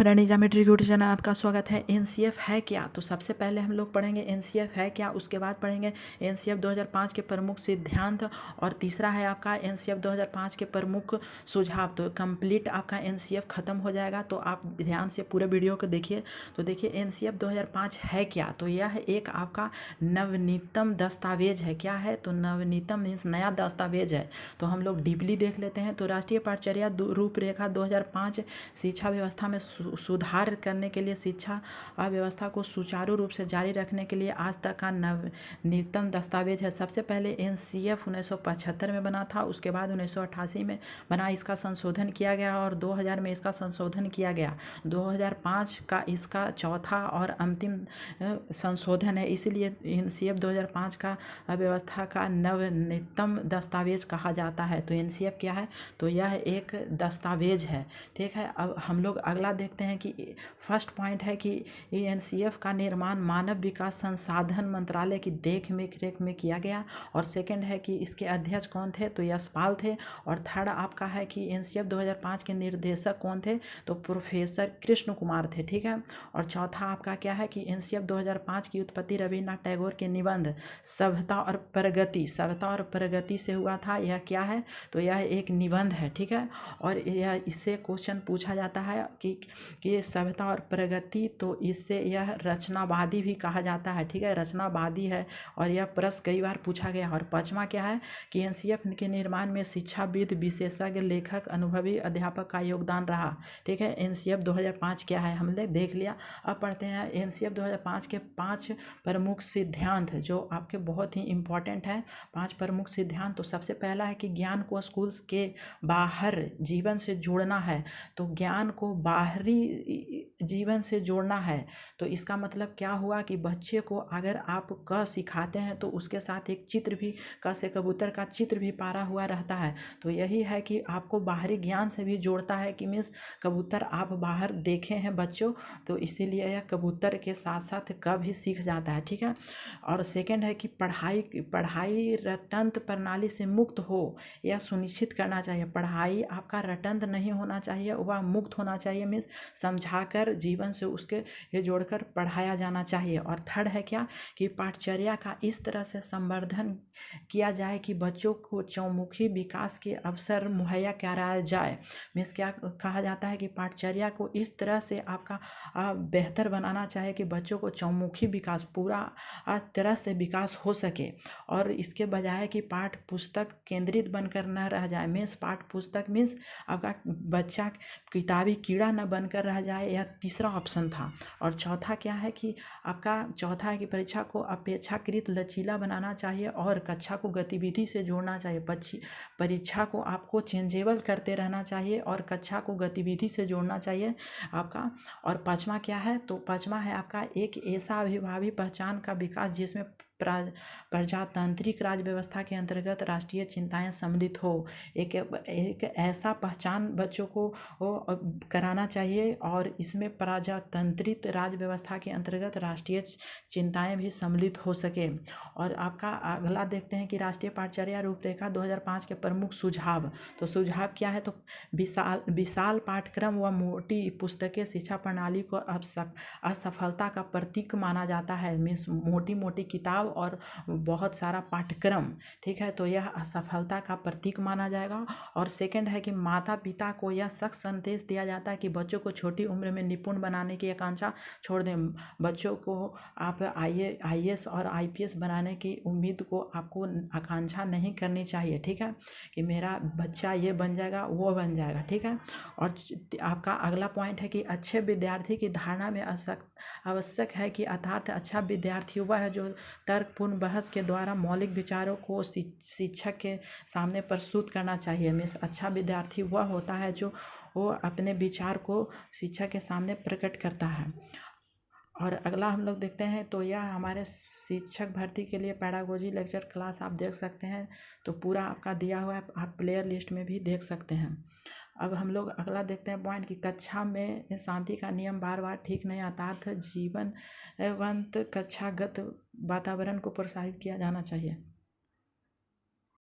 Friend geometry YouTube channel आपका स्वागत है। एनसीएफ है क्या? तो सबसे पहले हम लोग पढ़ेंगे एनसीएफ है क्या, उसके बाद पढ़ेंगे एनसीएफ 2005 के प्रमुख सिद्धांत और तीसरा है आपका एनसीएफ 2005 के प्रमुख सुझाव। तो कंप्लीट आपका एनसीएफ खत्म हो जाएगा, तो आप ध्यान से पूरे वीडियो को देखिए। तो देखिए एनसीएफ 2005 है क्या, तो यह एक आपका नवीनतम दस्तावेज है। क्या है? तो नवीनतम मीन्स नया दस्तावेज है। तो हम लोग डीपली देख लेते हैं। तो राष्ट्रीय पाठचर्या रूपरेखा 2005 शिक्षा व्यवस्था में सुधार करने के लिए, शिक्षा व्यवस्था को सुचारू रूप से जारी रखने के लिए आज तक का नवीनतम दस्तावेज है। सबसे पहले एनसीएफ 1975 में बना था, उसके बाद 1988 में बना, इसका संशोधन किया गया और 2000 में इसका संशोधन किया गया। 2005 का इसका चौथा और अंतिम संशोधन है, इसीलिए एनसीएफ 2005 का व्यवस्था का नवीनतम दस्तावेज कहा जाता है। तो एनसीएफ क्या है? तो यह एक दस्तावेज है। ठीक है, अब हम लोग अगला देखते हैं कि फर्स्ट पॉइंट है कि एनसीएफ का निर्माण मानव विकास संसाधन मंत्रालय की देख रेख में किया गया। और सेकंड है कि इसके अध्यक्ष कौन थे? तो यशपाल थे। और थर्ड आपका है कि एनसीएफ 2005 के निर्देशक कौन थे? तो प्रोफेसर कृष्ण कुमार थे। ठीक है, और चौथा आपका क्या है कि एनसीएफ 2005 की उत्पत्ति रविन्द्रनाथ टैगोर के निबंध सभ्यता और प्रगति से हुआ था। यह क्या है? तो यह एक निबंध है। ठीक है, और यह इससे क्वेश्चन पूछा जाता है कि सभ्यता और प्रगति, तो इससे यह रचनावादी भी कहा जाता है। ठीक है, रचनावादी है और यह प्रश्न कई बार पूछा गया। और पांचवा क्या है कि एनसीएफ के निर्माण में शिक्षाविद, विशेषज्ञ, लेखक, अनुभवी अध्यापक का योगदान रहा। ठीक है, एनसीएफ 2005 क्या है हमने देख लिया। अब पढ़ते हैं एनसीएफ 2005 के 5 प्रमुख सिद्धांत, जो आपके बहुत ही इंपॉर्टेंट है। 5 प्रमुख सिद्धांत। तो सबसे पहला है कि ज्ञान को स्कूल के बाहर जीवन से जोड़ना है। तो ज्ञान को बाहरी जीवन से जोड़ना है, तो इसका मतलब क्या हुआ कि बच्चे को अगर आप क सिखाते हैं तो उसके साथ एक चित्र भी, क से कबूतर का चित्र भी पारा हुआ रहता है। तो यही है कि आपको बाहरी ज्ञान से भी जोड़ता है कि मीन्स कबूतर आप बाहर देखे हैं बच्चों, तो इसीलिए यह कबूतर के साथ साथ क भी सीख जाता है। ठीक है, और सेकंड है कि पढ़ाई रटंत प्रणाली से मुक्त हो, यह सुनिश्चित करना चाहिए। पढ़ाई आपका रटंत नहीं होना चाहिए, वह मुक्त होना चाहिए, मीन्स समझाकर जीवन से उसके ये जोड़कर पढ़ाया जाना चाहिए। और थर्ड है क्या कि पाठचर्या का इस तरह से संवर्धन किया जाए कि बच्चों को चौमुखी विकास के अवसर मुहैया कराया जाए। मीन्स क्या कहा जाता है कि पाठचर्या को इस तरह से आपका बेहतर बनाना चाहिए कि बच्चों को चौमुखी विकास, पूरा तरह से विकास हो सके। और इसके बजाय कि पाठ पुस्तक केंद्रित बनकर न रह जाए, मीन्स पाठ पुस्तक मीन्स आपका बच्चा किताबी कीड़ा न बनकर रह जाए, यह तीसरा ऑप्शन था। और चौथा क्या है कि आपका चौथा है कि परीक्षा को अपेक्षाकृत लचीला बनाना चाहिए और कक्षा को गतिविधि से जोड़ना चाहिए। परीक्षा को आपको चेंजेबल करते रहना चाहिए और कक्षा को गतिविधि से जोड़ना चाहिए आपका। और पांचवा क्या है? तो पांचवा है आपका एक ऐसा अभिभावी पहचान का विकास जिसमें प्रजातांत्रिक राज व्यवस्था के अंतर्गत राष्ट्रीय चिंताएं सम्मिलित हो। एक ऐसा पहचान बच्चों को कराना चाहिए और इसमें प्रजातांत्रिक राज व्यवस्था के अंतर्गत राष्ट्रीय चिंताएं भी सम्मिलित हो सके। और आपका अगला देखते हैं कि राष्ट्रीय पाठचर्या रूपरेखा 2005 के प्रमुख सुझाव। तो सुझाव क्या है? तो विशाल पाठ्यक्रम व मोटी पुस्तकें शिक्षा प्रणाली को असफलता का प्रतीक माना जाता है। मीन्स मोटी मोटी किताब और बहुत सारा पाठ्यक्रम, ठीक है, तो यह असफलता का प्रतीक माना जाएगा। और सेकंड है कि माता पिता को यह सख्त संदेश दिया जाता है कि बच्चों को छोटी उम्र में निपुण बनाने की आकांक्षा छोड़ दें। बच्चों को आप आईएएस और आईपीएस बनाने की उम्मीद को आपको आकांक्षा नहीं करनी चाहिए। ठीक है, कि मेरा बच्चा ये बन जाएगा, वो बन जाएगा। ठीक है, और आपका अगला पॉइंट है कि अच्छे विद्यार्थी की धारणा में आवश्यक है कि अर्थात अच्छा विद्यार्थी वह है जो तर्कपूर्ण बहस के द्वारा मौलिक विचारों को शिक्षक के सामने प्रस्तुत करना चाहिए। मीन्स अच्छा विद्यार्थी वह होता है जो वो अपने विचार को शिक्षक के सामने प्रकट करता है। और अगला हम लोग देखते हैं, तो यह हमारे शिक्षक भर्ती के लिए पैडागोजी लेक्चर क्लास आप देख सकते हैं, तो पूरा आपका दिया हुआ है, आप प्लेयर लिस्ट में भी देख सकते हैं। अब हम लोग अगला देखते हैं पॉइंट कि कक्षा में शांति का नियम बार बार ठीक नहीं आता, जीवनवंत कक्षागत वातावरण को प्रोत्साहित किया जाना चाहिए।